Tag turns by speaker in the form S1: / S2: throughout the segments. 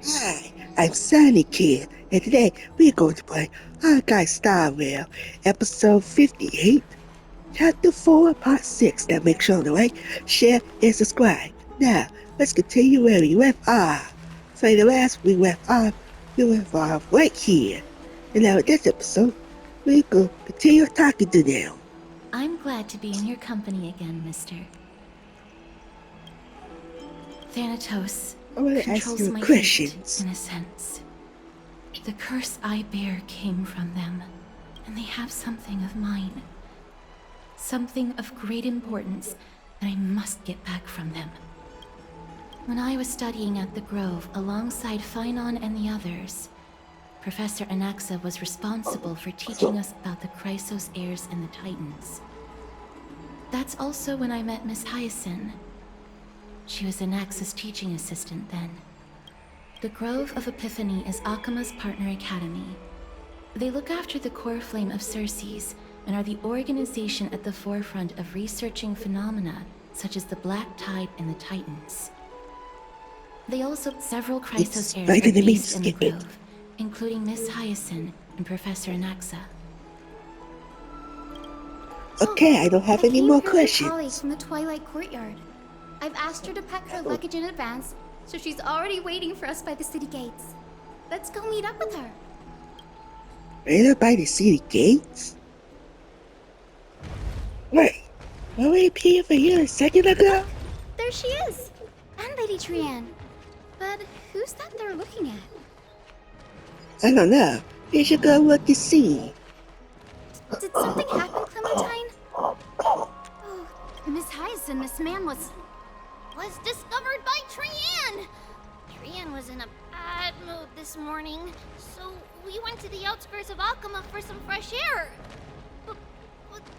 S1: Hi, I'm Sonickid, and today we're going to play Honkai Star Rail, Episode 58, Chapter 4, Part 6. Now make sure to like, share, and subscribe. Now, let's continue where we left off. So the last we left off right here. And now in this episode, we go continue talking to them.
S2: I'm glad to be in your company again, mister. Thanatos
S1: I want to ask
S2: controls
S1: you
S2: my
S1: questions.
S2: fate, in a sense. The curse I bear came from them, and they have something of mine. Something of great importance that I must get back from them. When I was studying at the Grove alongside Phynon and the others, Professor Anaxa was responsible for teaching us about the Chrysos heirs and the Titans. That's also when I met Miss Hyacinth. She was Anaxa's teaching assistant then. The Grove of Epiphany is Akima's partner academy. They look after the core flame of Circes and are the organization at the forefront of researching phenomena such as the Black Tide and the Titans. They also several Chrysos heirs are based in the Grove, including Miss Hyacinth and Professor Anaxa.
S1: Okay, I don't have any more questions.
S3: Colleagues from the Twilight Courtyard. I've asked her to pack her luggage in advance, so she's already waiting for us by the city gates. Let's go meet up with her.
S1: Right by the city gates? Wait, were we here for you a second ago?
S3: There she is! And Lady Trianne. But who's that they're looking at?
S1: I don't know. We should go look to see.
S3: Did something happen, Clementine? Oh, Miss Hyacinth, this man was discovered by Trianne! Trianne was in a bad mood this morning, so we went to the outskirts of Akama for some fresh air. But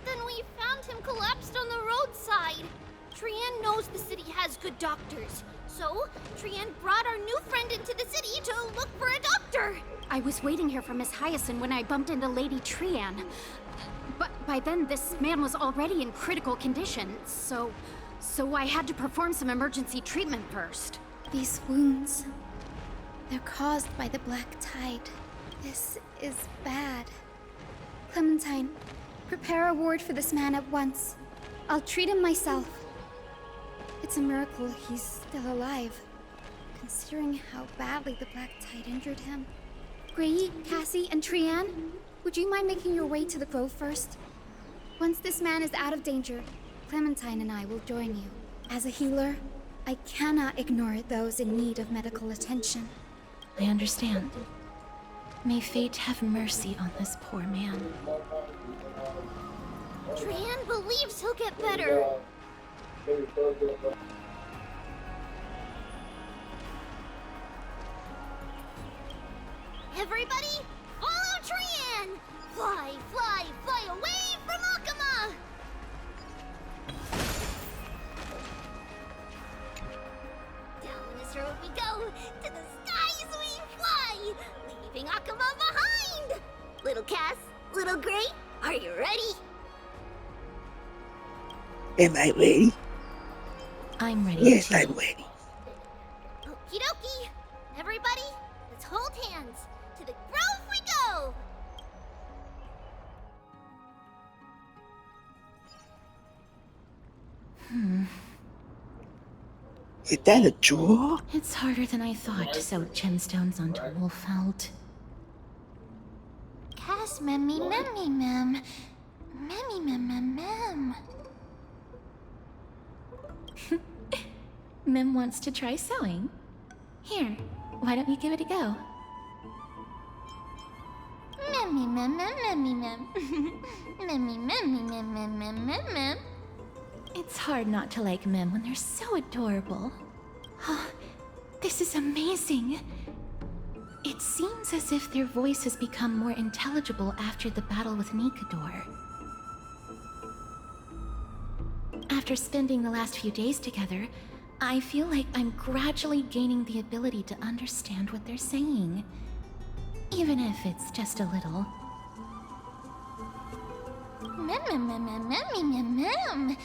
S3: then we found him collapsed on the roadside. Trianne knows the city has good doctors, so Trianne brought our new friend into the city to look for a doctor. I was waiting here for Miss Hyacinth when I bumped into Lady Trianne. But by then, this man was already in critical condition, so I had to perform some emergency treatment first. These wounds, they're caused by the Black Tide. This is bad. Clementine, prepare a ward for this man at once. I'll treat him myself. It's a miracle he's still alive, considering how badly the Black Tide injured him. Gray, Cassie, and Trianne, would you mind making your way to the Grove first? Once this man is out of danger, Clementine and I will join you. As a healer, I cannot ignore those in need of medical attention.
S2: I understand. May fate have mercy on this poor man.
S3: Trianne believes he'll get better. Everybody, follow Trianne! Fly, fly, fly away from Akama! Down this road we go, to the skies we fly, leaving Akama behind! Little Cass, little Gray, are you ready?
S1: Am I ready?
S2: I'm ready.
S1: Yes,
S2: too.
S1: I'm ready.
S3: Okie dokie! Everybody, let's hold hands. To the Grove we go!
S1: Is that a draw?
S2: It's harder than I thought to sew gemstones onto wolf felt.
S3: Cass, memmy, memmy, mem. Memmy, mem, mem, mem.
S2: Mem wants to try sewing. Here, why don't you give it a go?
S3: Memmy, mem, mem, memmy, mem. Memmy, memmy, mem, mem, mem, mem, mem.
S2: It's hard not to like Mem when they're so adorable. Oh, this is amazing. It seems as if their voice has become more intelligible after the battle with Nikador. After spending the last few days together, I feel like I'm gradually gaining the ability to understand what they're saying. Even if it's just a little.
S3: Mem, mem, mem, mem, memmy, mem, mem.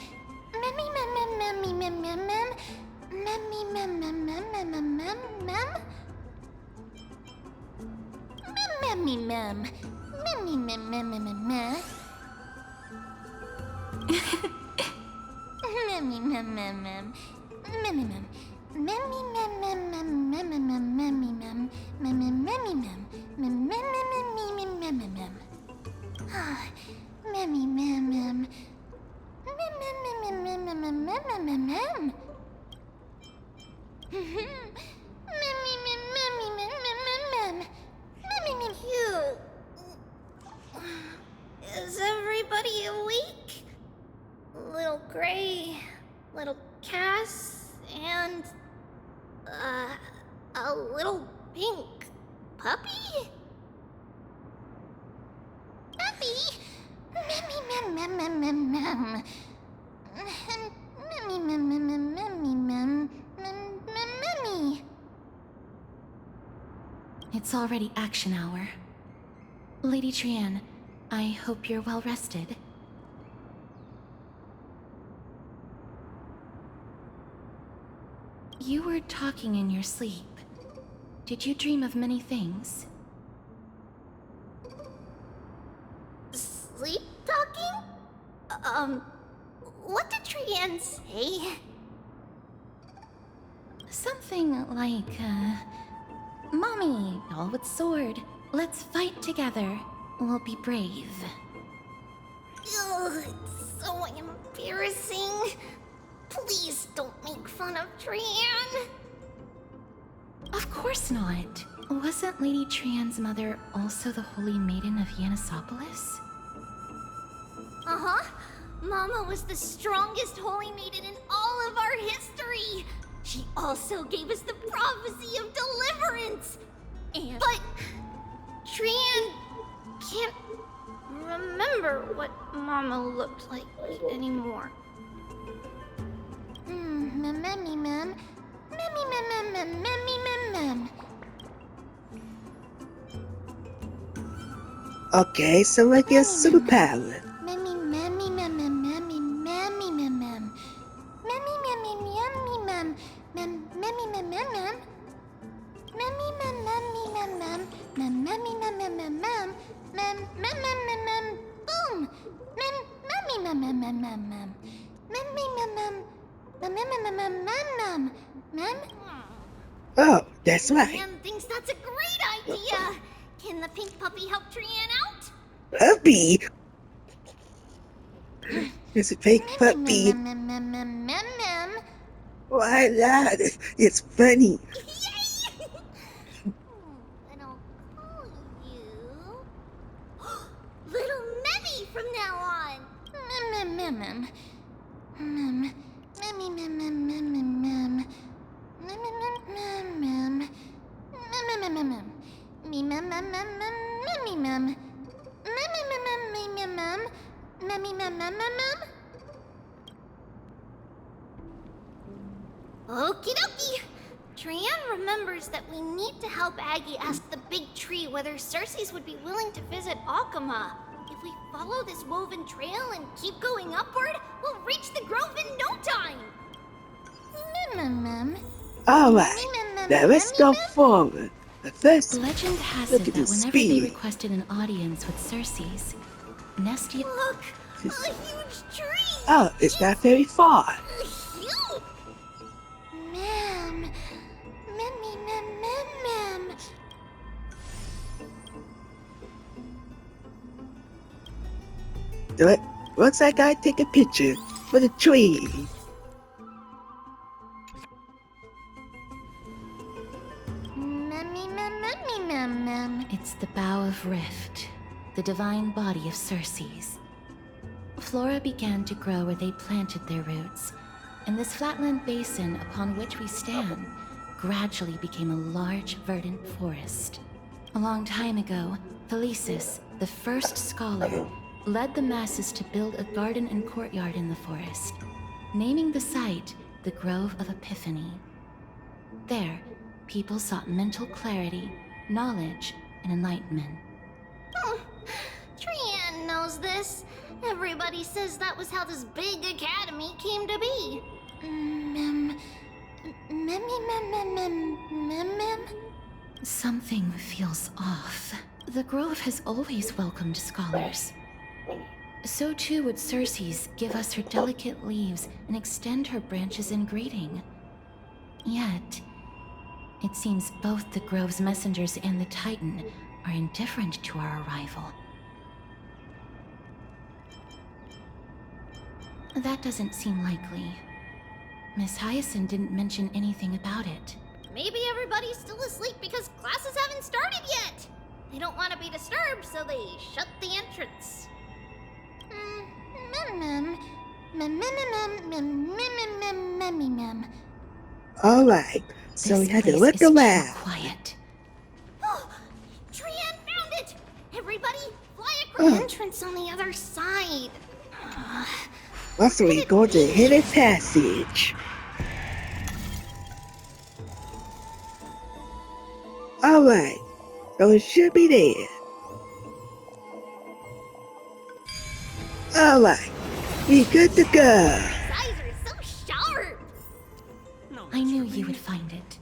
S3: Memmy, mem, mem, memmy, mem, mem, mem. Memmy, mem, mem, mem, mem, mem, mem, mem. Memmy mem. Memmy mem mem mem mem mem. Memmy mem mem mem. Memmy mem. Memmy mem mem mem mem mem memmy mem. Memmy memmy mem. Mem mem mem mem mem mem mem. Ah, memmy mem mem. Mem mem mem mem mem mem mem mem mem mem. Memmy mem memmy mem mem mem mem. Memmy mem. Is everybody awake? Little Gray, little Cass, and a little pink puppy? Puppy? Memmy mem mem mem mem mem. Memmy mem mem mem memmy mem mem mem memmy.
S2: It's already action hour. Lady Trian, I hope you're well rested. You were talking in your sleep. Did you dream of many things?
S3: Sleep talking? What did Trian say?
S2: Something like, Mommy, all with sword. Let's fight together. We'll be brave.
S3: Ugh, it's so embarrassing. Please don't make fun of Trian.
S2: Of course not. Wasn't Lady Trian's mother also the Holy Maiden of Yanisopolis?
S3: Uh-huh. Mama was the strongest holy maiden in all of our history. She also gave us the prophecy of deliverance. But Trian can't remember what Mama looked like anymore. Memmy mem. Memmy mem mem mem memmy mem mem.
S1: Okay, so I guess superpower.
S3: Memmy memmy mem mem memmy memmy mem mem. Memmy memmy memmy mem mem memmy mem mem mem. Memmy mem memmy mem mem mem memmy mem mem mem mem mem mem mem mem mem boom. Mem memmy mem mem mem mem mem. Memmy mem mem mem mem mem mem mem mem.
S1: Oh, that's right.
S3: Trian thinks that's a great idea. Can the pink puppy help Trian out?
S1: Puppy? It's a fake puppy.
S3: Mem mem mem mem mem.
S1: Why not? It's funny.
S3: Yay! And I'll call you Little Memmy from now on. Mem mem mem mem. Memmy mem mem mem mem mem. Mem mem mem mem. Mem mem mem mem. Me mem mem mem mem memmy mem. Memmy mem mem mem mem. Memmy mem mem mem mem. Okie dokie. Trian remembers that we need to help Aggie ask the big tree whether Circes would be willing to visit Akama. If we follow this woven trail and keep going upward, we'll reach the grove in no time.
S1: Alright, now let's go forward. But first,
S2: Legend has
S1: look
S2: it
S1: at
S2: that
S1: the
S2: whenever
S1: speed.
S2: they requested an audience with Circes, Nestia...
S3: Look, a huge tree.
S1: Oh, it's not very far.
S3: Huge. Ma'am, memmy mem mem mem.
S1: Do it. Once I gotta take a picture for the tree.
S3: Memmy mem memmy mem mem.
S2: It's the Bough of Rift, the divine body of Circes. Flora began to grow where they planted their roots, and this flatland basin upon which we stand gradually became a large, verdant forest. A long time ago, Thelesis, the first scholar, led the masses to build a garden and courtyard in the forest, naming the site the Grove of Epiphany. There, people sought mental clarity, knowledge, and enlightenment.
S3: Trian knows this. Everybody says that was how this big academy came to be. Memmy mem mem mem mem mem.
S2: Something feels off. The Grove has always welcomed scholars. So too would Circe's give us her delicate leaves and extend her branches in greeting. Yet, it seems both the Grove's messengers and the Titan are indifferent to our arrival. That doesn't seem likely. Miss Hyacinth didn't mention anything about it.
S3: Maybe everybody's still asleep because classes haven't started yet. They don't want to be disturbed, so they shut the entrance.
S1: Alright, so we
S2: This
S1: had to
S2: place
S1: look
S2: is too
S1: around.
S2: quiet.
S3: Oh, Trian found it! Everybody, fly across the entrance on the other side.
S1: Also, we go to the hidden passage. Alright, so it should be there. Alright, we good to go.
S3: Eyes are so sharp!
S2: I knew you would find it.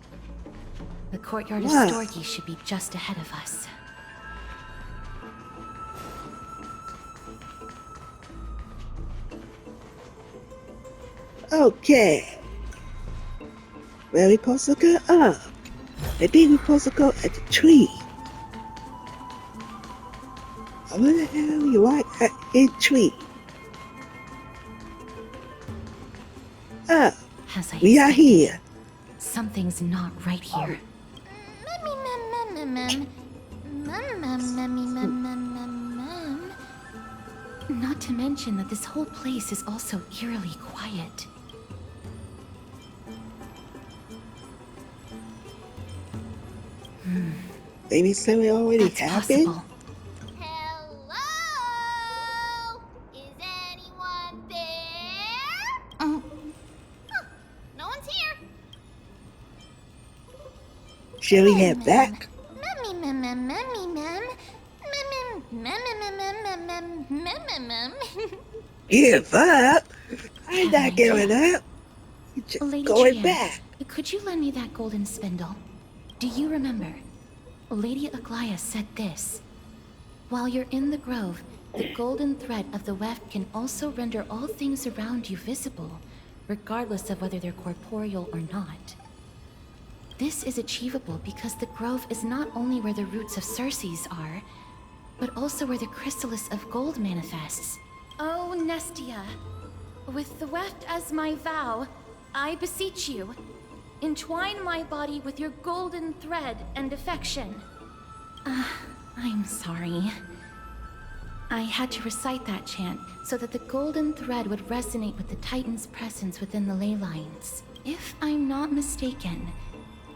S2: The courtyard of
S1: Wow.
S2: Storky should be just ahead of us.
S1: Okay. Where we supposed to go up? I think we're supposed to go at the tree. Where the hell you are at a tree? Oh,
S2: As I
S1: we are
S2: expected,
S1: here.
S2: Something's not right here. Not to mention that this whole place is also eerily quiet.
S1: Maybe something already
S2: That's
S1: happened?
S2: possible.
S3: Hello? Is anyone there? Huh, no one's here.
S1: Shall we head back? Give up? I'm not giving up. We're just
S2: Lady
S1: going
S2: Trian,
S1: back.
S2: could you lend me that golden spindle? Do you remember? Lady Aglaia said this. While you're in the grove, the golden thread of the weft can also render all things around you visible, regardless of whether they're corporeal or not. This is achievable because the grove is not only where the roots of Circe's are, but also where the chrysalis of gold manifests. Oh, Nestia, with the weft as my vow, I beseech you, entwine my body with your golden thread and affection. I'm sorry. I had to recite that chant so that the golden thread would resonate with the Titan's presence within the ley lines. If I'm not mistaken,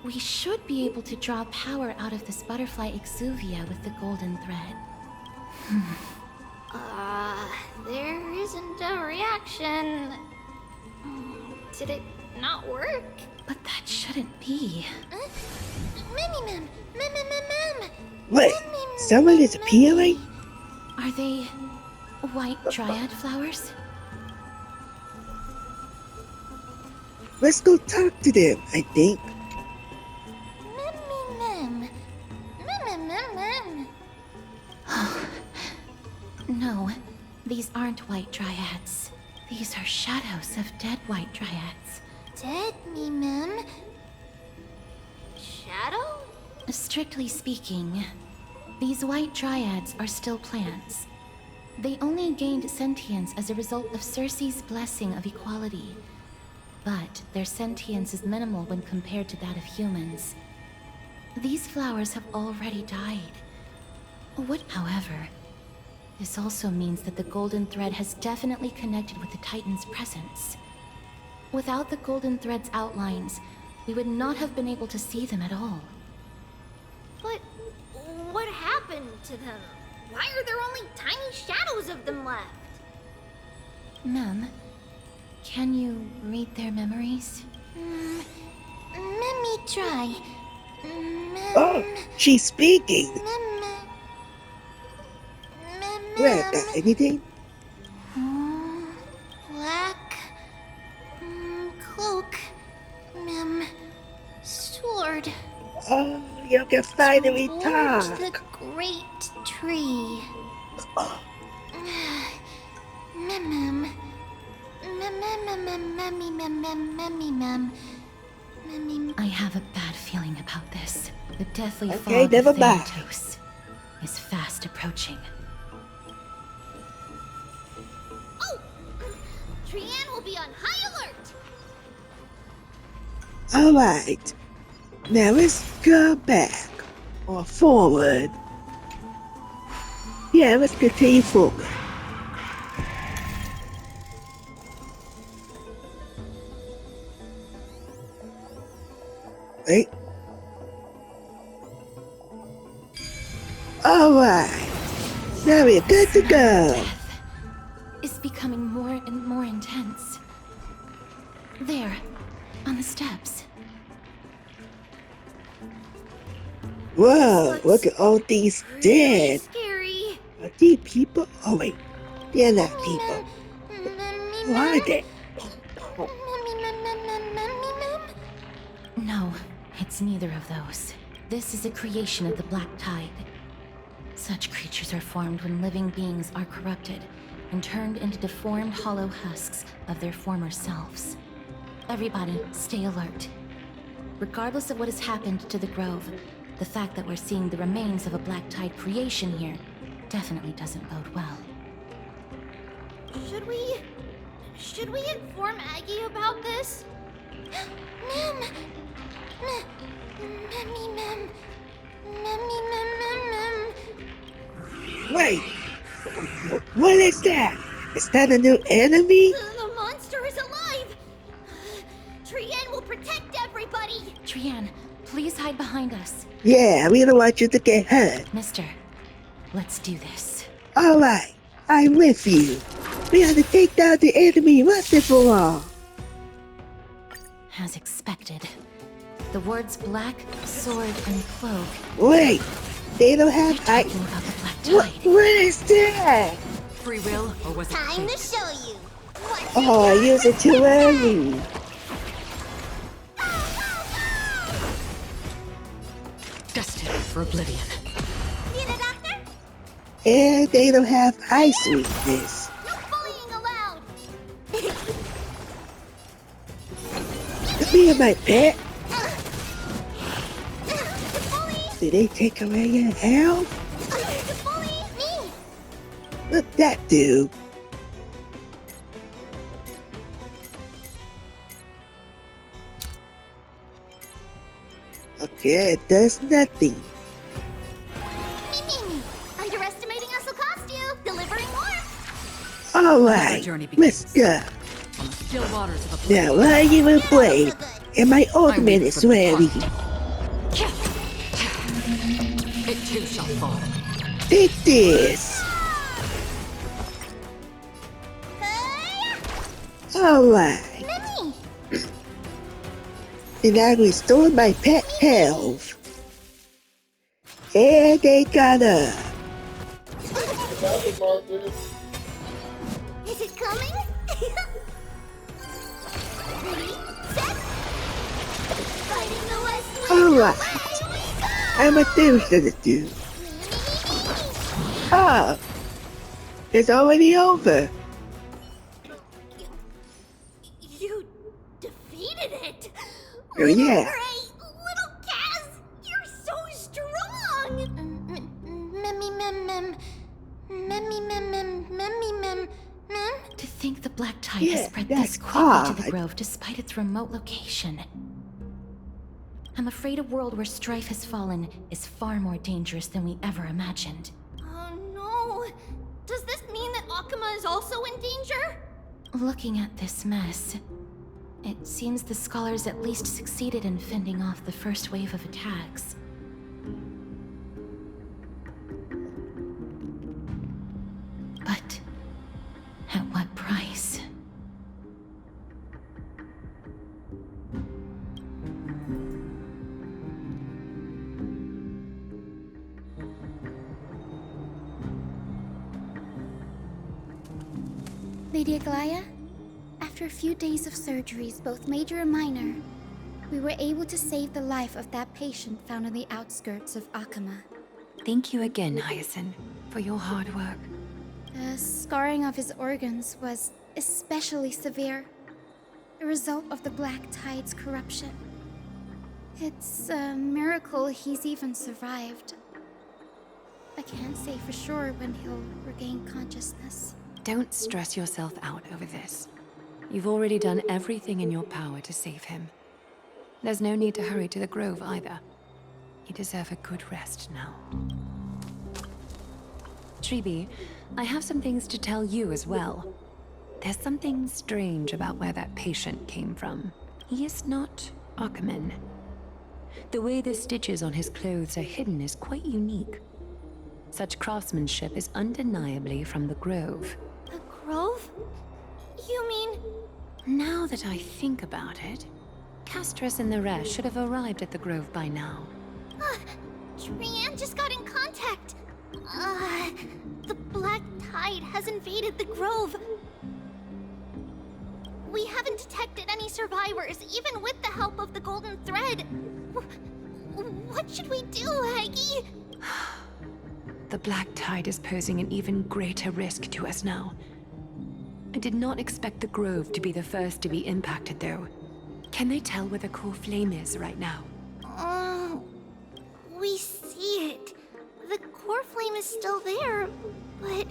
S2: we should be able to draw power out of this butterfly exuvia with the golden thread.
S3: There isn't a reaction. Did it not work?
S2: But that shouldn't be.
S1: Wait, someone is appearing?
S2: Are they white dryad flowers?
S1: Let's go talk to them, I think.
S2: No, these aren't white dryads. These are shadows of dead white dryads.
S3: Dead me, ma'am. Shadow?
S2: Strictly speaking, these white dryads are still plants. They only gained sentience as a result of Circe's blessing of equality. But their sentience is minimal when compared to that of humans. These flowers have already died. However, this also means that the golden thread has definitely connected with the Titan's presence. Without the golden thread's outlines, we would not have been able to see them at all.
S3: But what happened to them? Why are there only tiny shadows of them left?
S2: Ma'am, can you read their memories?
S3: Let me try.
S1: Oh, she's speaking. Well, got anything?
S3: Black cloak, sword.
S1: Oh, you can finally
S3: Towards
S1: talk.
S3: the great this tree. Mem.
S2: I have a bad feeling about this. The deathly
S1: Okay,
S2: fog
S1: never
S2: of
S1: mind.
S2: Thanatos is fast approaching.
S3: Oh! Trianne will be on high alert!
S1: Alright. Now let's go back. Or forward. Yeah, let's continue forward. Right? Alright. Now we're good to go.
S2: Death is becoming more and more intense. There, on the steps.
S1: Whoa, look at all these dead.
S3: Scary.
S1: Are these people? Oh wait, they're not people. Who are they?
S2: No, it's neither of those. This is a creation of the Black Tide. Such creatures are formed when living beings are corrupted and turned into deformed hollow husks of their former selves. Everybody, stay alert. Regardless of what has happened to the Grove, the fact that we're seeing the remains of a Black Tide creation here definitely doesn't bode well.
S3: Should we inform Aggie about this? Mem.
S1: Wait, what is that? Is that a new enemy?
S3: The monster is alive! Trianne will protect everybody!
S2: Trianne, please hide behind us.
S1: Yeah, we don't want you to get hurt.
S2: Mister, let's do this.
S1: Alright, I'm with you. We have to take down the enemy once and for all.
S2: As expected, the words black, sword, and cloak
S1: Wait, they don't have
S2: talking about the Black Tide.
S1: What is that?
S4: Free will, or was it
S3: Time to
S4: fate?
S3: show you! What's
S1: Oh, I used it too early.
S4: Destined for oblivion.
S3: Need a doctor?
S1: And they don't have ice weakness.
S3: No bullying allowed!
S1: Be my pet.
S3: The bully!
S1: Did they take away your health?
S3: The bully! Me!
S1: Look that dude. Okay, it does nothing.
S3: Me. Underestimating us will cost you! Delivering warmth!
S1: Alright,
S4: journey
S1: let's
S4: begins.
S1: go.
S4: On the still waters of oblivion.
S1: Now, why you will play? And my ultimate is ready.
S4: It too shall fall.
S1: Take this. Alright.
S3: Mimi!
S1: And I restored my pet health. And they got up.
S3: Is it coming? Ready, set! Fighting the West Wind,
S1: Alright.
S3: away we go!
S1: I'm a thing to do. Oh, it's already over.
S3: You defeated it!
S1: Oh, yeah.
S3: Great! Little Kaz! You're so strong!
S2: To think the Black Tide
S1: Yeah,
S2: has spread
S1: that's
S2: this quickly to the
S1: odd.
S2: Grove despite its remote location. I'm afraid a world where strife has fallen is far more dangerous than we ever imagined.
S3: Oh no! Does this mean that Akuma is also in danger?
S2: Looking at this mess, it seems the scholars at least succeeded in fending off the first wave of attacks. But at what price?
S5: Lady Aglaya, after a few days of surgeries, both major and minor, we were able to save the life of that patient found on the outskirts of Akama.
S2: Thank you again, Hyacinth, for your hard work.
S5: The scarring of his organs was especially severe, a result of the Black Tide's corruption. It's a miracle he's even survived. I can't say for sure when he'll regain consciousness.
S2: Don't stress yourself out over this. You've already done everything in your power to save him. There's no need to hurry to the Grove either. You deserve a good rest now. Tribi, I have some things to tell you as well. There's something strange about where that patient came from. He is not Ackerman. The way the stitches on his clothes are hidden is quite unique. Such craftsmanship is undeniably from the Grove.
S3: The Grove? You mean...
S2: Now that I think about it, Castris and the rest should have arrived at the Grove by now.
S3: Trian just got in contact. The Black Tide has invaded the Grove. We haven't detected any survivors, even with the help of the Golden Thread. What should we do, Aggie?
S2: The Black Tide is posing an even greater risk to us now. I did not expect the Grove to be the first to be impacted, though. Can they tell where the core flame is right now?
S3: We see it. The core flame is still there, but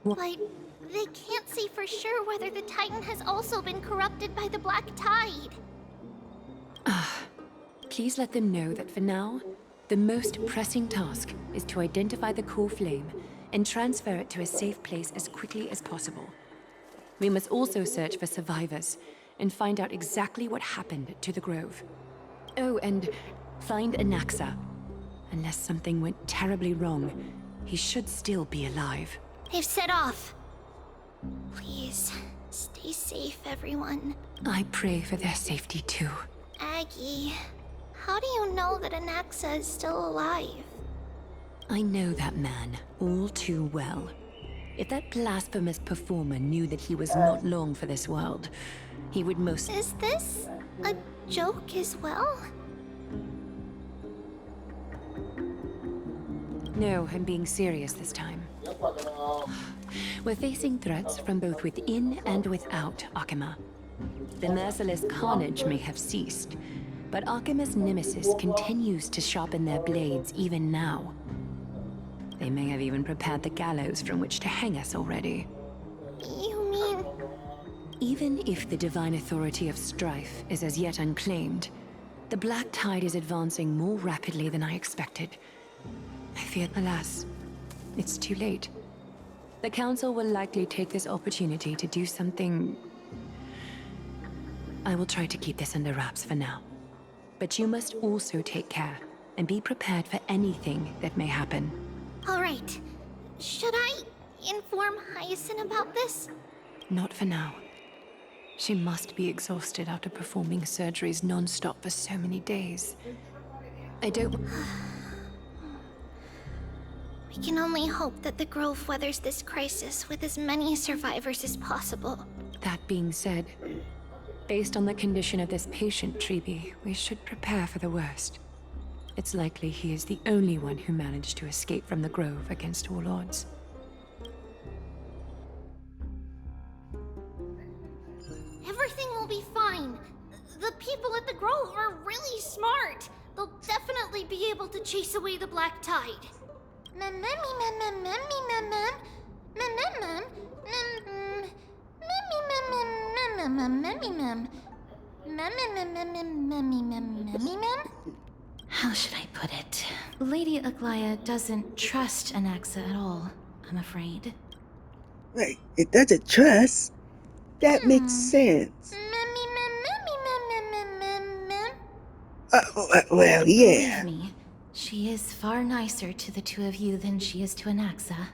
S3: they can't say for sure whether the Titan has also been corrupted by the Black Tide.
S2: Please let them know that for now, the most pressing task is to identify the core flame and transfer it to a safe place as quickly as possible. We must also search for survivors and find out exactly what happened to the Grove. Oh, and find Anaxa. Unless something went terribly wrong, he should still be alive.
S3: They've set off. Please, stay safe, everyone.
S2: I pray for their safety too.
S3: Aggie, how do you know that Anaxa is still alive?
S2: I know that man all too well. If that blasphemous performer knew that he was not long for this world, he would most...
S3: Is this a joke as well?
S2: No, I'm being serious this time. We're facing threats from both within and without Akima. The merciless carnage may have ceased, but Akima's nemesis continues to sharpen their blades even now. They may have even prepared the gallows from which to hang us already.
S3: You mean...
S2: Even if the divine authority of strife is as yet unclaimed, the Black Tide is advancing more rapidly than I expected. I fear, alas, it's too late. The Council will likely take this opportunity to do something... I will try to keep this under wraps for now. But you must also take care and be prepared for anything that may happen.
S3: All right. Should I inform Hyacinth about this?
S2: Not for now. She must be exhausted after performing surgeries non-stop for so many days. I don't...
S3: We can only hope that the Grove weathers this crisis with as many survivors as possible.
S2: That being said, based on the condition of this patient, Tribi, we should prepare for the worst. It's likely he is the only one who managed to escape from the Grove against all odds.
S3: Everything will be fine. The people at the Grove are really smart. They'll definitely be able to chase away the Black Tide.
S2: How should I put it? Lady Aglaya doesn't trust Anaxa at all, I'm afraid.
S1: Wait, it doesn't trust? That makes sense. Well, yeah.
S2: Believe me, she is far nicer to the two of you than she is to Anaxa.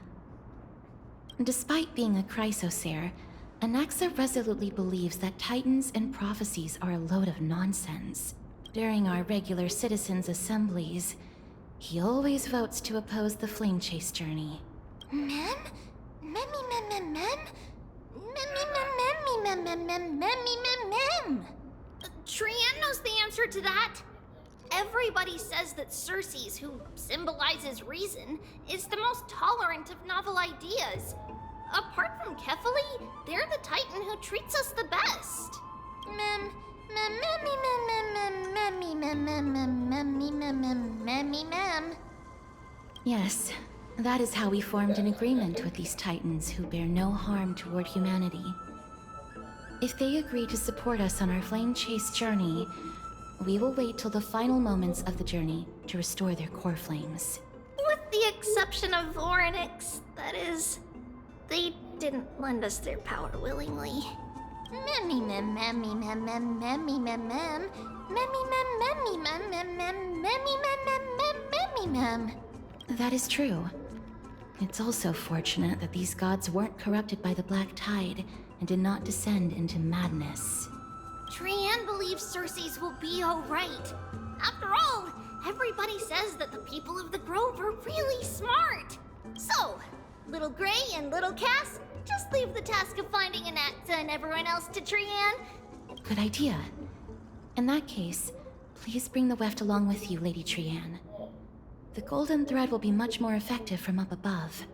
S2: Despite being a chrysosaur, Anaxa resolutely believes that titans and prophecies are a load of nonsense. During our regular citizens' assemblies, he always votes to oppose the flame chase journey.
S3: Trian knows the answer to that. Everybody says that Cersei's, who symbolizes reason, is the most tolerant of novel ideas. Apart from Kefali, they're the Titan who treats us the best.
S2: Yes, that is how we formed an agreement with these Titans who bear no harm toward humanity. If they agree to support us on our flame chase journey, we will wait till the final moments of the journey to restore their core flames.
S3: With the exception of Voronix, that is. They didn't lend us their power willingly.
S2: That is true. It's also fortunate that these gods weren't corrupted by the Black Tide and did not descend into madness.
S3: Trianne believes Cersei's will be alright. After all, everybody says that the people of the Grove are really smart. So, Little Gray and Little Cass, just leave the task of finding Anaxa and everyone else to Trianne.
S2: Good idea. In that case, please bring the weft along with you, Lady Trianne. The golden thread will be much more effective from up above.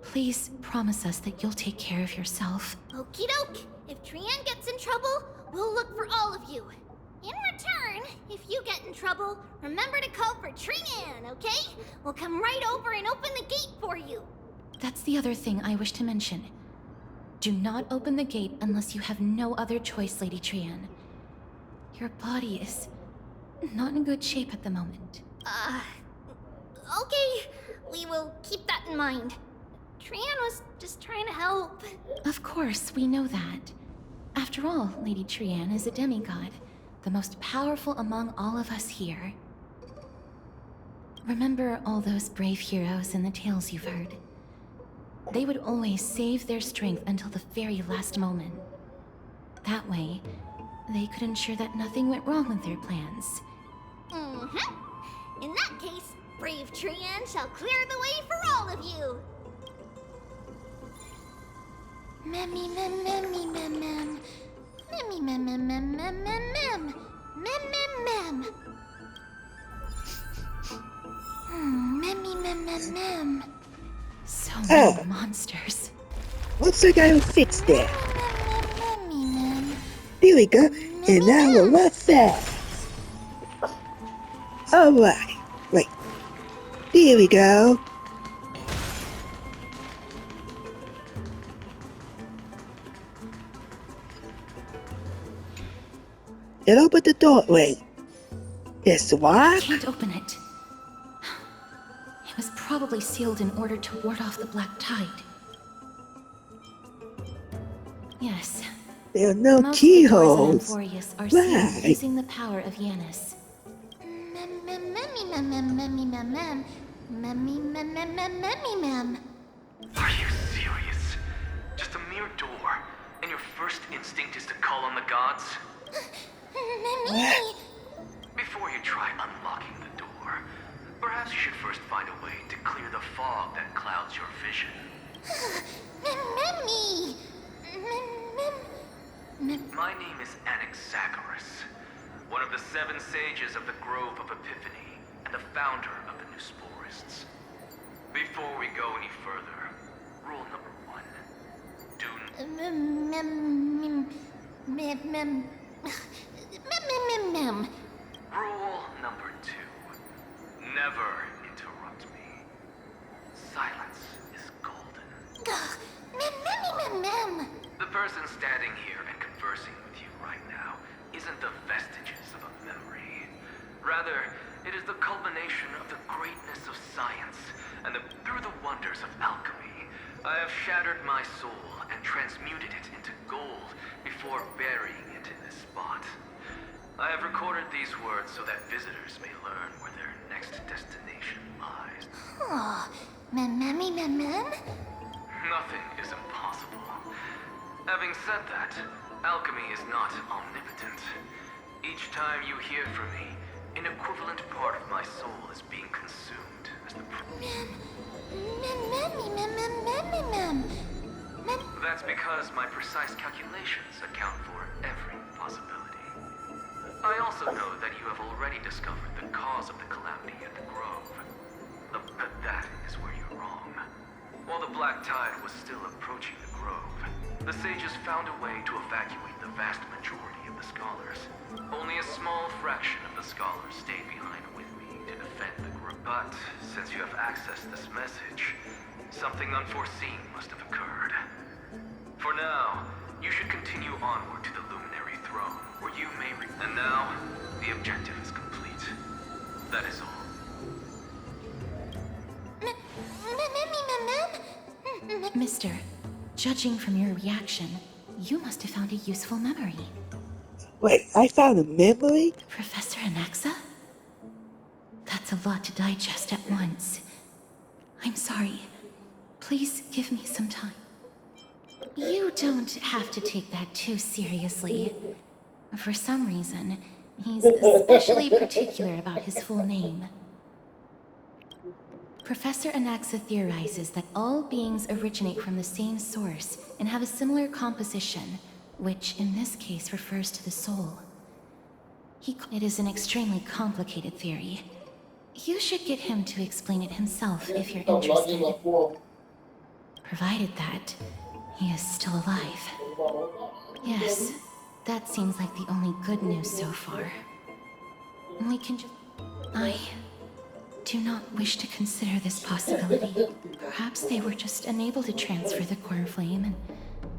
S2: Please promise us that you'll take care of yourself.
S3: Okie doke. If Trianne gets in trouble, we'll look for all of you. In return, if you get in trouble, remember to call for Trianne, okay? We'll come right over and open the gate for you.
S2: That's the other thing I wish to mention. Do not open the gate unless you have no other choice, Lady Trianne. Your body is not in good shape at the moment.
S3: Okay. We will keep that in mind. Trianne was just trying to help.
S2: Of course, we know that. After all, Lady Trianne is a demigod, the most powerful among all of us here. Remember all those brave heroes in the tales you've heard? They would always save their strength until the very last moment. That way, they could ensure that nothing went wrong with their plans.
S3: In that case, brave Trianne shall clear the way for all of you.
S2: So many monsters.
S1: Once I gotta fix that. There we go. And now we'll run fast. Alright. Wait. There we go. And open the doorway. This one.
S2: Can't open it. It was probably sealed in order to ward off the Black Tide. Yes.
S1: There are no
S2: Most of the doors
S1: keyholes.
S2: in Amphorius are sealed
S1: Right.
S2: using the power of Yanis.
S6: Are you serious? Just a mere door, and your first instinct is to call on the gods? Before you try unlocking the door, perhaps you should first find a way to clear the fog that clouds your vision. My name is Anaxagoras, one of the 7 sages of the Grove of Epiphany, and the founder of the New Sporists. Before we go any further, rule number 1. Do Rule number 2. Never interrupt me. Silence is golden. The person standing here and conversing with you right now isn't the vestiges of a memory. Rather, it is the culmination of the greatness of science, and through the wonders of alchemy, I have shattered my soul and transmuted it into gold before burying it in this spot. I have recorded these words so that visitors may learn where their next destination lies. Nothing is impossible. Having said that, alchemy is not omnipotent. Each time you hear from me, an equivalent part of my soul is being consumed as the That's because my precise calculations account for every possibility. I also know that you have already discovered the cause found a way to evacuate the vast majority of the scholars. Only a small fraction of the scholars stayed behind with me to defend the group. But since you have accessed this message, something unforeseen must have occurred. For now, you should continue onward to the Luminary Throne, where you may And now, the objective is complete. That is all.
S2: Mister, judging from your reaction, you must have found a useful memory.
S1: Wait, I found a memory?
S2: Professor Anaxa? That's a lot to digest at once. I'm sorry. Please give me some time. You don't have to take that too seriously. For some reason, he's especially particular about his full name. Professor Anaxa theorizes that all beings originate from the same source and have a similar composition, which in this case refers to the soul. It is an extremely complicated theory. You should get him to explain it himself if you're interested. Provided that he is still alive. Yes, that seems like the only good news so far. We can just... I do not wish to consider this possibility. Perhaps they were just unable to transfer the core flame,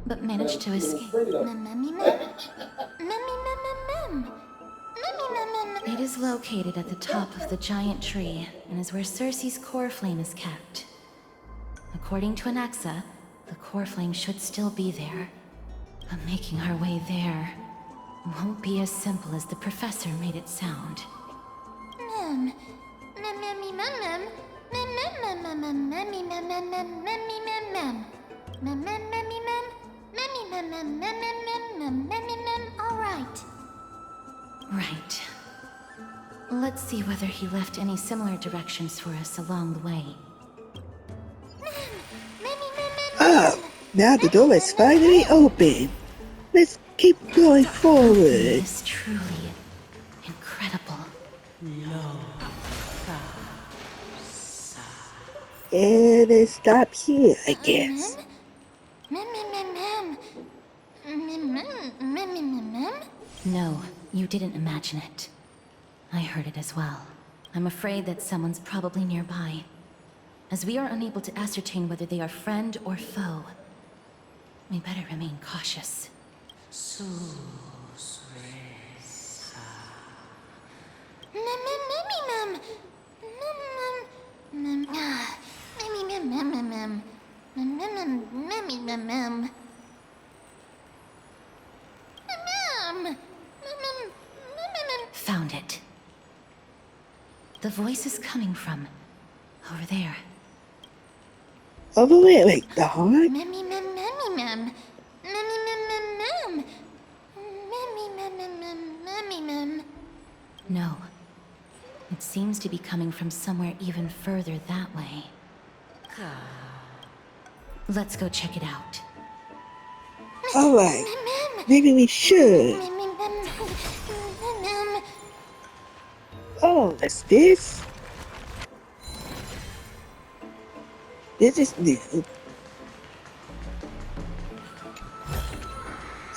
S2: but managed to escape. It is located at the top of the giant tree, and is where Circe's core flame is kept. According to Anaxa, the core flame should still be there, but making our way there won't be as simple as the professor made it sound.
S3: All right.
S2: Right. Let's see whether he left any similar directions for us along the way.
S1: Oh, now the door is finally open. Let's keep going forward.
S2: It is truly incredible.
S1: And it stops here, I guess.
S2: No, you didn't imagine it. I heard it as well. I'm afraid that someone's probably nearby. As we are unable to ascertain whether they are friend or foe, we better remain cautious. Found it. The voice is coming from over there.
S1: Over there, wait, the heart?
S2: No. It seems to be coming from somewhere even further that way. Let's go check it out.
S1: Alright, maybe we should. Oh, what's this? This is new.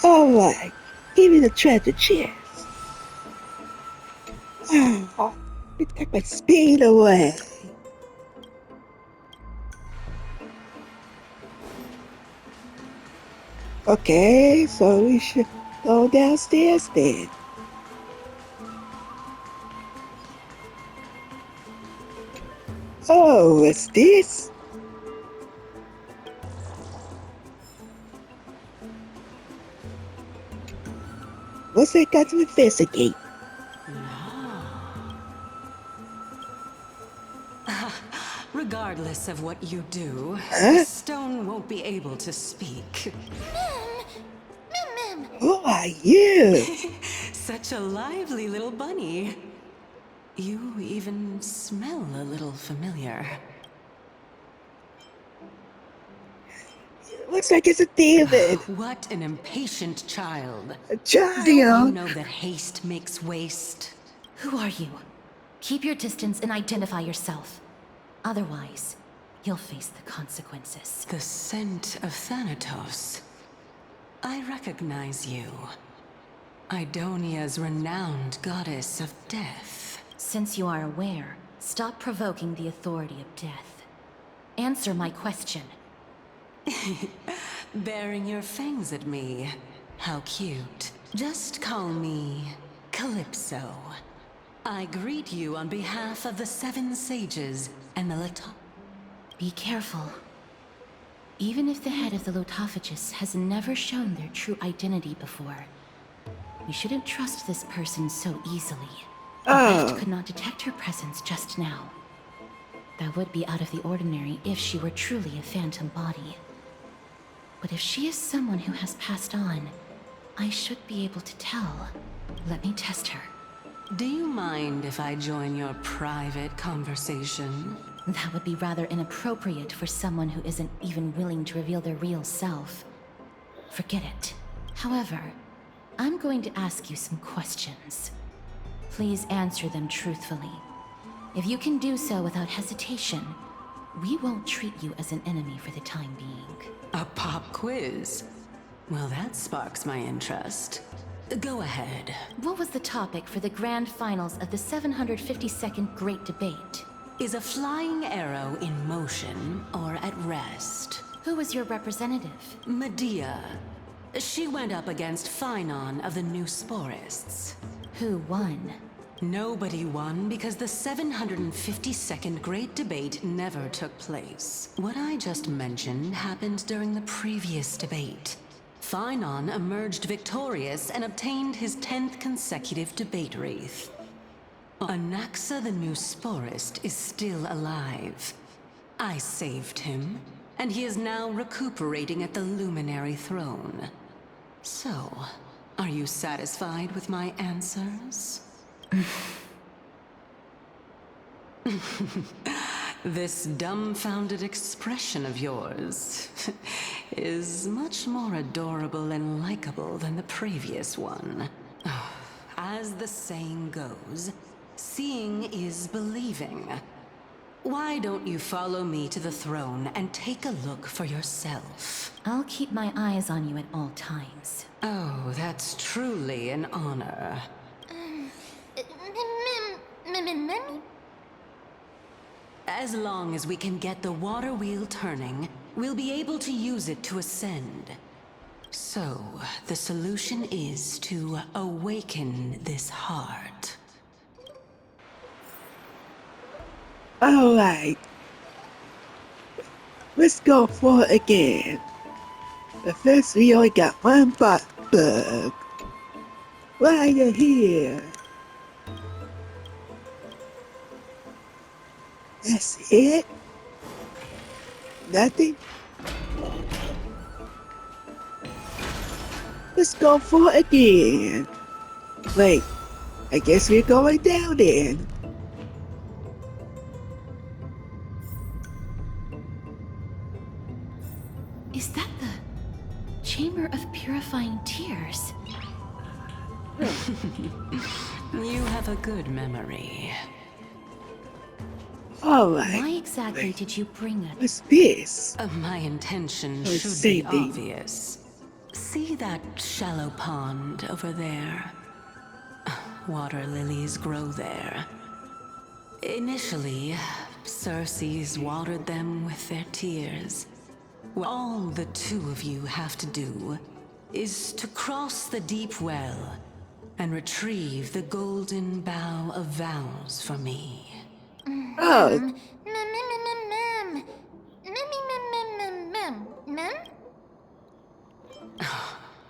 S1: Alright, give me the treasure chest. Oh, it took my speed away. Okay, so we should go downstairs then. Oh, what's this? What's that got to investigate?
S4: Regardless of what you do,
S1: Huh?
S4: the stone won't be able to speak.
S1: Who are you?
S4: Such a lively little bunny. You even smell a little familiar.
S1: Looks like it's a demon.
S4: What an impatient child.
S1: A
S4: Don't you
S1: child.
S4: know that haste makes waste?
S2: Who are you? Keep your distance and identify yourself. Otherwise, you'll face the consequences.
S4: The scent of Thanatos. I recognize you. Idonia's renowned goddess of death.
S2: Since you are aware, stop provoking the authority of death. Answer my question.
S4: Baring your fangs at me. How cute. Just call me Calypso. I greet you on behalf of the 7 sages and the
S2: Be careful. Even if the head of the Lotophagus has never shown their true identity before, we shouldn't trust this person so easily. The Vect could not detect her presence just now. That would be out of the ordinary if she were truly a phantom body. But if she is someone who has passed on, I should be able to tell. Let me test her.
S4: Do you mind if I join your private conversation?
S2: That would be rather inappropriate for someone who isn't even willing to reveal their real self. Forget it. However, I'm going to ask you some questions. Please answer them truthfully. If you can do so without hesitation, we won't treat you as an enemy for the time being.
S4: A pop quiz? Well, that sparks my interest. Go ahead.
S2: What was the topic for the grand finals of the 752nd Great Debate?
S4: Is a flying arrow in motion or at rest?
S2: Who was your representative?
S4: Medea. She went up against Phynon of the New Sporists.
S2: Who won?
S4: Nobody won because the 752nd Great Debate never took place. What I just mentioned happened during the previous debate. Phynon emerged victorious and obtained his 10th consecutive debate wreath. Anaxa the New Sporist is still alive. I saved him, and he is now recuperating at the Luminary Throne. So, are you satisfied with my answers? This dumbfounded expression of yours is much more adorable and likable than the previous one. As the saying goes, seeing is believing. Why don't you follow me to the throne and take a look for yourself?
S2: I'll keep my eyes on you at all times.
S4: Oh, that's truly an honor. As long as we can get the water wheel turning, we'll be able to use it to ascend. So, the solution is to awaken this heart.
S1: Alright. Let's go for it again. But first we only got one bug. Why are you here? That's it? Nothing? Let's go for it again. Wait, I guess we're going down then.
S2: Is that the Chamber of Purifying Tears?
S4: You have a good memory.
S1: Alright.
S2: Why exactly did you bring it?
S1: What's this?
S4: My intention
S1: Oh,
S4: should
S1: say
S4: be
S1: the-
S4: obvious. See that shallow pond over there? Water lilies grow there. Initially, Circes watered them with their tears. All the 2 of you have to do is to cross the deep well and retrieve the golden bough of vows for me.
S1: Oh,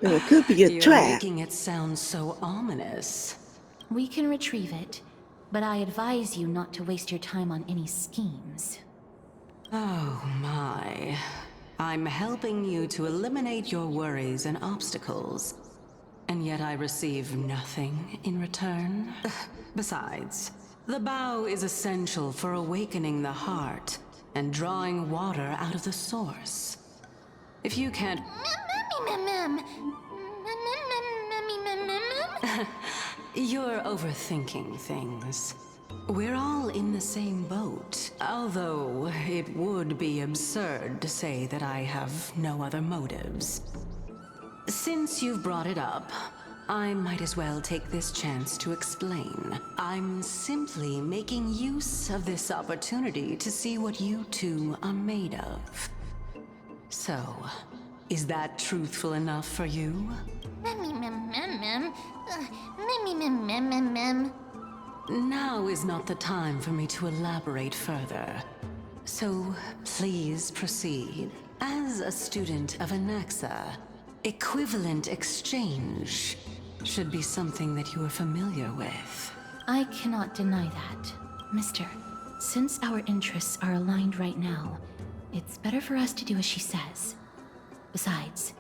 S1: well, it could be a
S4: You're
S1: trap.
S4: making it sound so ominous.
S2: We can retrieve it, but I advise you not to waste your time on any schemes.
S4: Oh my. I'm helping you to eliminate your worries and obstacles. And yet I receive nothing in return. Besides, the bow is essential for awakening the heart and drawing water out of the source. If you can't... You're overthinking things. We're all in the same boat, although it would be absurd to say that I have no other motives. Since you've brought it up, I might as well take this chance to explain. I'm simply making use of this opportunity to see what you two are made of. So, is that truthful enough for you? Now is not the time for me to elaborate further. So, please proceed. As a student of Anaxa, equivalent exchange should be something that you are familiar with.
S2: I cannot deny that. Mister, since our interests are aligned right now, it's better for us to do as she says. Besides,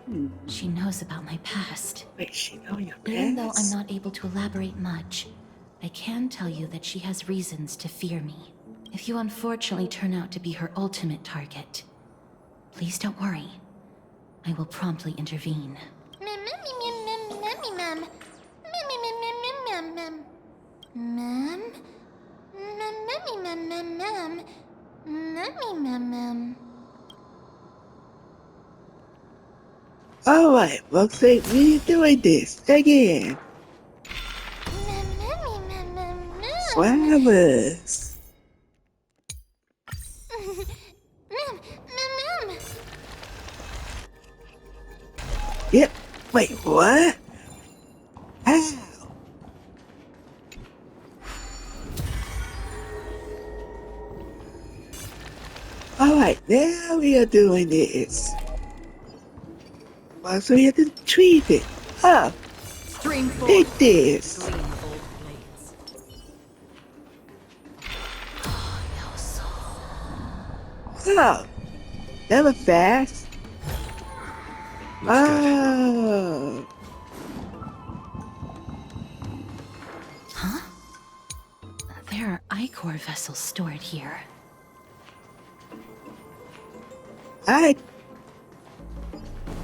S2: she knows about my past.
S1: Wait, she know your past?
S2: Even though I'm not able to elaborate much, I can tell you that she has reasons to fear me. If you unfortunately turn out to be her ultimate target, please don't worry. I will promptly intervene.
S1: Alright, looks like we're doing this again. Flowers. Yep. Wait, what? How? Alright, now we are doing this. So we have to treat it. Oh, take this. Oh, that was fast. Oh.
S2: Huh? There are Ichor vessels stored here.
S1: Alright.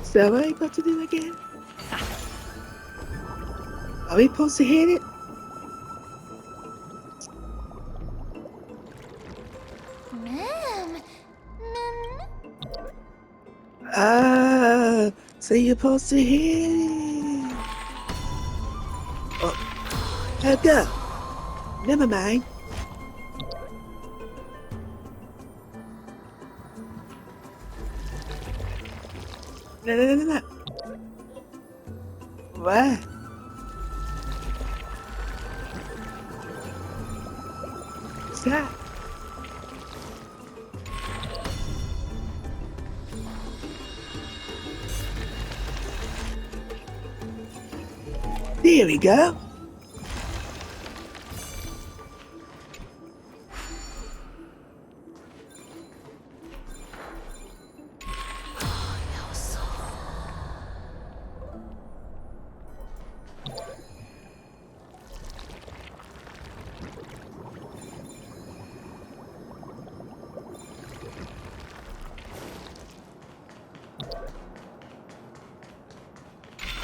S1: So what are we supposed to do again? Are we supposed to hit it? So you're supposed to hit it. Oh, let go. Never mind. No. What? Stop. There we go.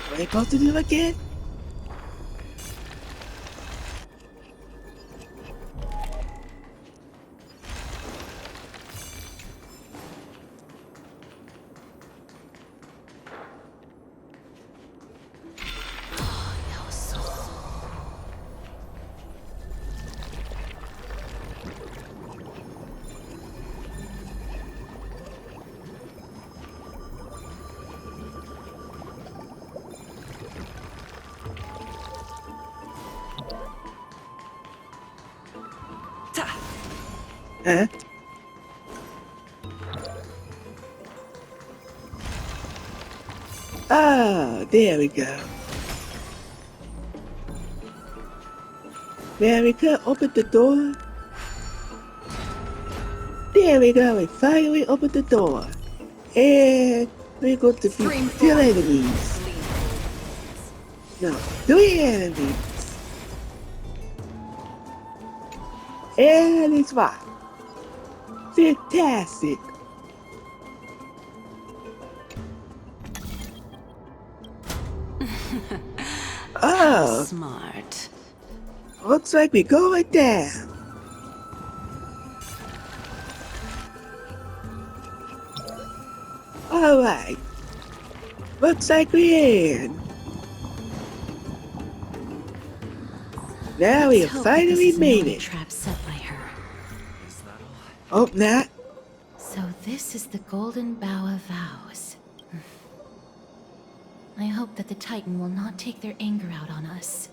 S1: What are we supposed to do again? Huh? Ah, there we go. There we go, open the door. There we go, we finally opened the door. And we're going to be 2 enemies. No, 3 enemies. And it's fine. Fantastic. Oh,
S4: Smart.
S1: looks like we're going down. Alright. Looks like we're in. Now we
S2: Let's
S1: have
S2: hope that this
S1: finally
S2: is
S1: made
S2: not a
S1: it.
S2: trap set by her.
S1: Hope not.
S2: So this is the Golden Bough of Vows. I hope that the Titan will not take their anger out on us.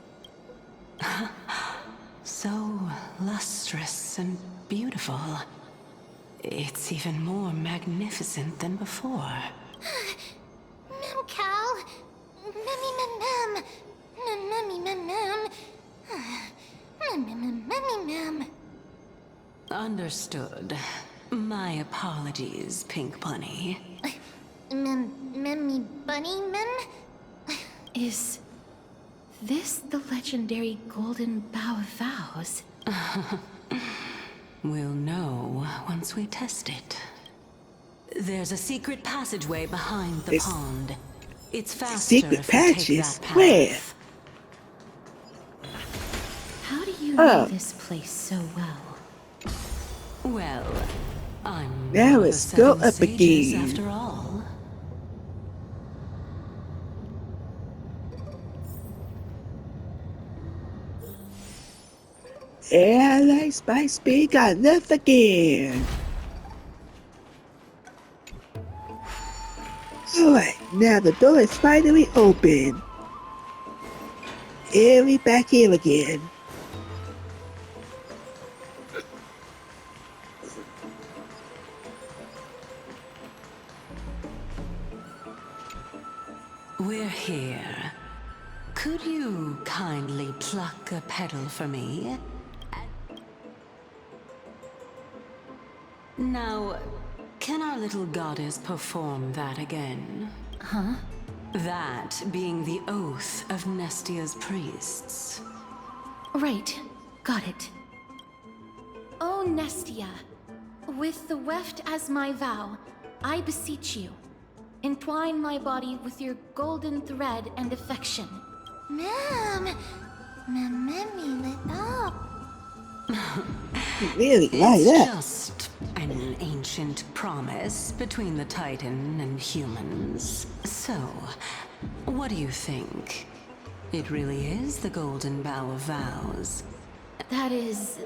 S4: So lustrous and beautiful. It's even more magnificent than before.
S3: Mem Cal. Memmy mem mem. Memmy mem mem. Memmy mem.
S4: Understood. My apologies, Pink Bunny.
S3: Memmy bunny mem?
S2: Is this the legendary Golden Bough of Vows?
S4: We'll know once we test it. There's a secret passageway behind the pond. It's faster
S1: secret
S4: if we take
S1: passage?
S4: that path.
S1: Where?
S2: How do you know this place so well?
S4: Well, I'm
S1: Now
S4: one of
S1: let's
S4: the
S1: go
S4: seven
S1: up
S4: sages
S1: again.
S4: after all.
S1: Airline Spice Speed got enough again. Alright, now the door is finally open. And we back here again.
S4: We're here. Could you kindly pluck a petal for me? Now, can our little goddess perform that again?
S2: Huh?
S4: That being the oath of Nestia's priests.
S2: Right. Got it. O Nestia, with the weft as my vow, I beseech you, entwine my body with your golden thread and affection.
S3: Mem. Memmy lit up.
S1: Really light
S4: It's
S1: up.
S4: just an ancient promise between the Titan and humans. So, what do you think? It really is the Golden Bough of Vows.
S2: That is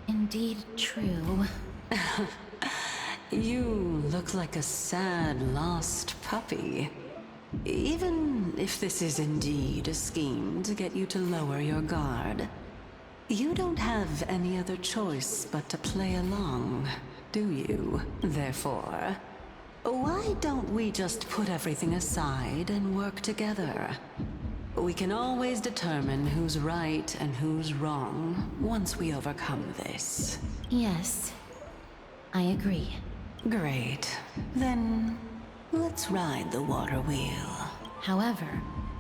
S2: indeed true.
S4: You look like a sad, lost puppy. Even if this is indeed a scheme to get you to lower your guard, you don't have any other choice but to play along, do you? Therefore, why don't we just put everything aside and work together? We can always determine who's right and who's wrong once we overcome this.
S2: Yes, I agree.
S4: Great. Then, let's ride the water wheel.
S2: However,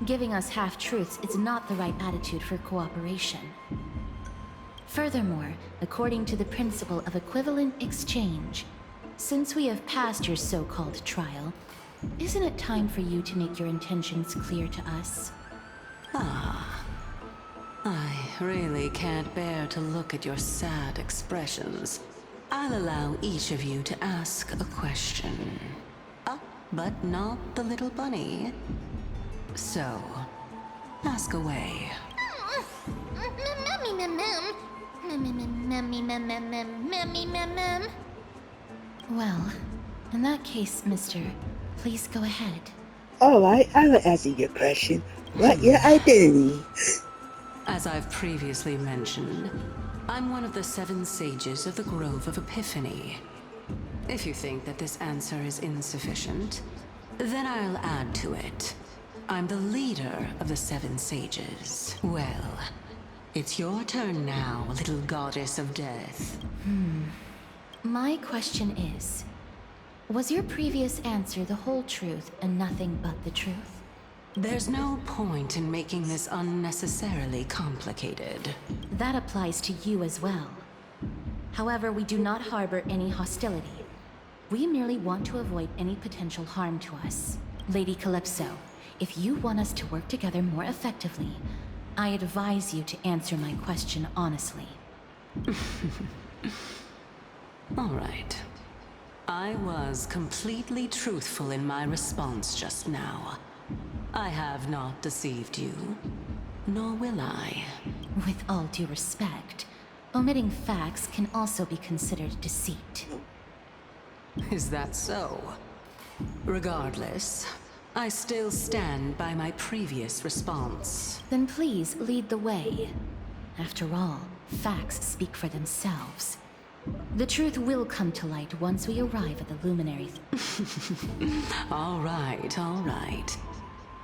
S2: giving us half-truths is not the right attitude for cooperation. Furthermore, according to the principle of equivalent exchange, since we have passed your so-called trial, isn't it time for you to make your intentions clear to us?
S4: I really can't bear to look at your sad expressions. I'll allow each of you to ask a question. But not the little bunny. So, ask away.
S3: Memmy mem mem. Memmy mem mem mem. Memmy mem mem.
S2: Well, in that case, mister, please go ahead.
S1: Alright, I will answer your question. What your identity?
S4: As I've previously mentioned, I'm one of the 7 sages of the Grove of Epiphany. If you think that this answer is insufficient, then I'll add to it. I'm the leader of the 7 sages. Well, it's your turn now, little goddess of death.
S2: My question is, was your previous answer the whole truth and nothing but the truth?
S4: There's no point in making this unnecessarily complicated.
S2: That applies to you as well. However, we do not harbor any hostility. We merely want to avoid any potential harm to us. Lady Calypso, if you want us to work together more effectively, I advise you to answer my question honestly.
S4: All right. I was completely truthful in my response just now. I have not deceived you, nor will I.
S2: With all due respect, omitting facts can also be considered deceit.
S4: Is that so? Regardless, I still stand by my previous response.
S2: Then please lead the way. After all, facts speak for themselves. The truth will come to light once we arrive at the Luminary.
S4: All right, all right.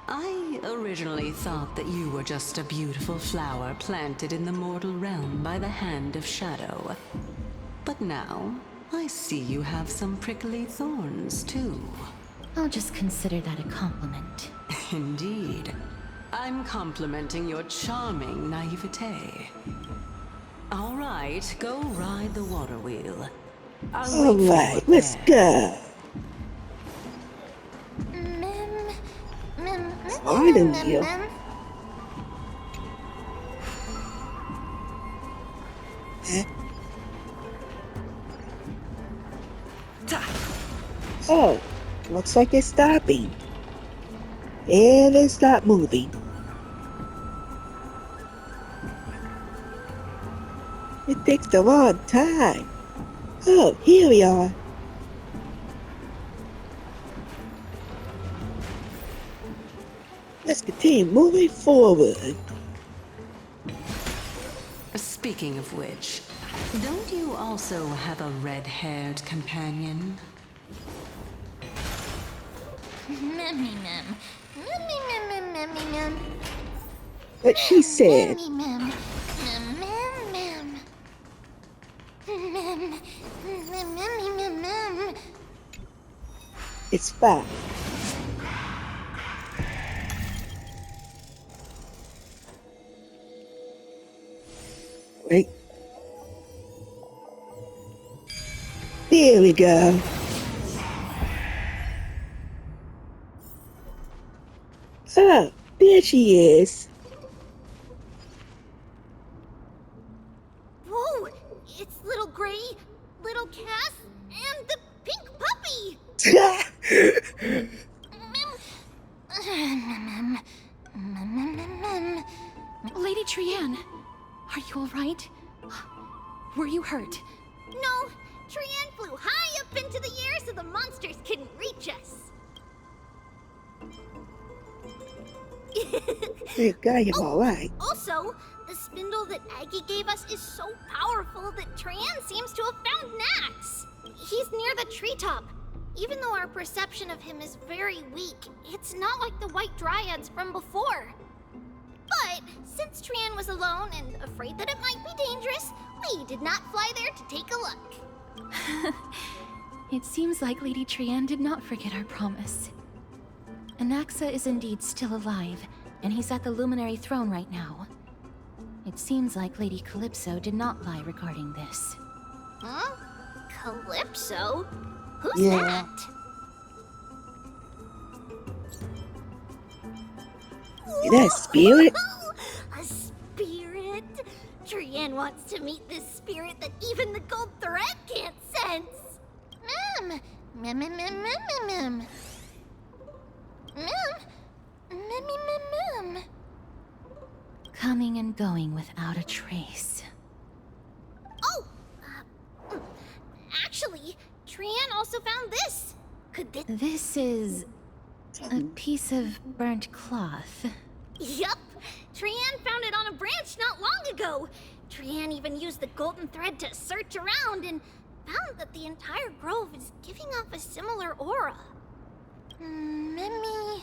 S4: I originally thought that you were just a beautiful flower planted in the mortal realm by the hand of Shadow. But now, I see you have some prickly thorns, too.
S2: I'll just consider that a compliment.
S4: Indeed. I'm complimenting your charming naivete. All right, go ride the water wheel. I'll wait for you
S1: Alright,
S4: up
S1: let's
S4: there.
S1: go. Finally. Oh, looks like it's stopping. And it's not moving. It takes a long time. Oh, here we are. Let's continue moving forward.
S4: Speaking of which, don't you also have a red-haired companion?
S1: What she said. It's fine. Wait. There we go. Oh, there she is.
S3: Whoa! It's little Gray, little Cass, and the pink puppy!
S2: Lady Trianne, are you all right? Were you hurt?
S3: No, Trianne flew high up into the air so the monsters couldn't reach us.
S1: Hey, guy, you're alright.
S3: Also, the spindle that Aggie gave us is so powerful that Trianne seems to have found Nax. He's near the treetop. Even though our perception of him is very weak, it's not like the White Dryads from before. But since Trianne was alone and afraid that it might be dangerous, we did not fly there to take a look.
S2: It seems like Lady Trianne did not forget our promise. Anaxa is indeed still alive, and he's at the Luminary Throne right now. It seems like Lady Calypso did not lie regarding this.
S3: Huh? Calypso? Who's
S1: Yeah.
S3: that?
S1: Is that a spirit?
S3: A spirit? Trianne wants to meet this spirit that even the gold thread can't sense. Mem! Mem, mem, mem, mem, mem, mem. Mem? Mem, mem, mem.
S2: Coming and going without a trace.
S3: Oh! Actually, Trianne also found this. Could this...
S2: This is a piece of burnt cloth.
S3: Yup! Trianne found it on a branch not long ago. Trianne even used the golden thread to search around and found that the entire grove is giving off a similar aura. Memmy...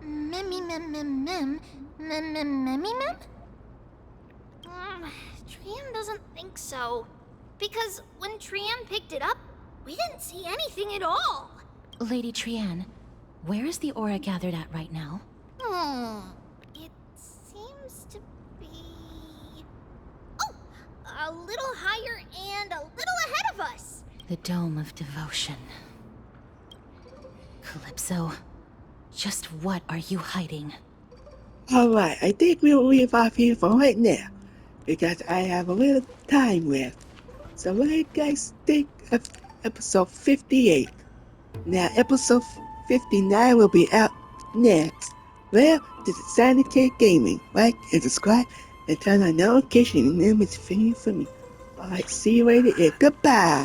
S3: Memmy mem mem mem... Mem mem memmy mem? Trianne doesn't think so. Because when Trianne picked it up, we didn't see anything at all.
S2: Lady Trianne, where is the aura gathered at right now?
S3: It seems to be... Oh! A little higher and a little ahead of us!
S2: The Dome of Devotion. Calypso, just what are you hiding?
S1: Alright, I think we'll leave off here for right now. Because I have a little time left. So what do you guys think of episode 58. Now, episode 59 will be out next. Well, this is Sonickid Gaming. Like and subscribe and turn on notifications and remember to for me. Alright, see you later and goodbye.